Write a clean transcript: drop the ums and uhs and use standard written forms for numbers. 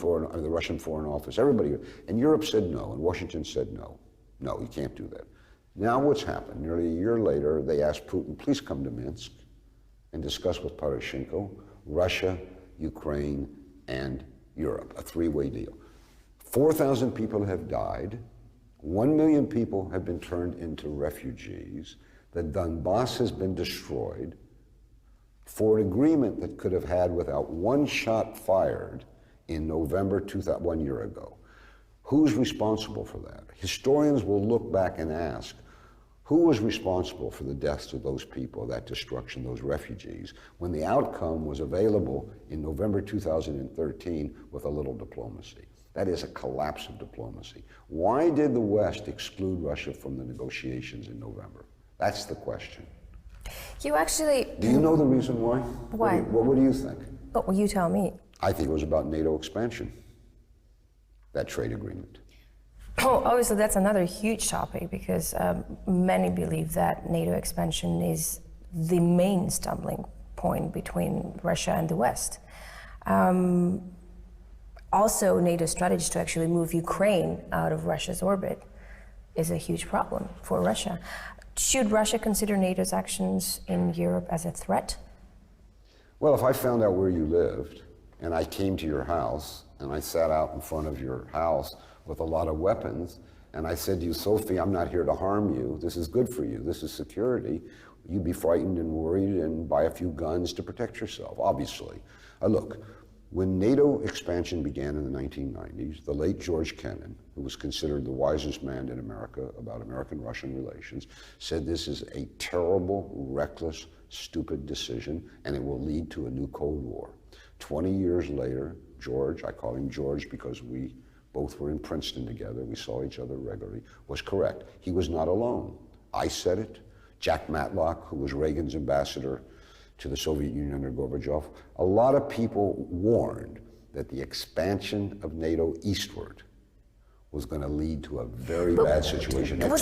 the Russian Foreign Office, everybody, and Europe said no, and Washington said no. No, you can't do that. Now what's happened? Nearly a year later, they asked Putin, please come to Minsk and discuss with Poroshenko, Russia, Ukraine, and Europe, a three-way deal. 4,000 people have died. 1 million people have been turned into refugees. The Donbass has been destroyed for an agreement that could have had without one shot fired in November 1 year ago. Who's responsible for that? Historians will look back and ask, who was responsible for the deaths of those people, that destruction, those refugees, when the outcome was available in November 2013 with a little diplomacy? That is a collapse of diplomacy. Why did the West exclude Russia from the negotiations in November? That's the question. You actually... Do you know the reason why? Why? What do you think? But you tell me. I think it was about NATO expansion, that trade agreement. Oh, obviously that's another huge topic because many believe that NATO expansion is the main stumbling point between Russia and the West. Also, NATO's strategy to actually move Ukraine out of Russia's orbit is a huge problem for Russia. Should Russia consider NATO's actions in Europe as a threat? Well, if I found out where you lived and I came to your house and I sat out in front of your house with a lot of weapons and I said to you, Sophie, I'm not here to harm you. This is good for you. This is security. You'd be frightened and worried and buy a few guns to protect yourself, obviously. Look, when NATO expansion began in the 1990s, the late George Kennan, who was considered the wisest man in America about American-Russian relations, said this is a terrible, reckless, stupid decision, and it will lead to a new Cold War. 20 years later, George, I call him George because we both were in Princeton together, we saw each other regularly, was correct. He was not alone. I said it. Jack Matlock, who was Reagan's ambassador to the Soviet Union under Gorbachev, a lot of people warned that the expansion of NATO eastward was going to lead to a very bad situation.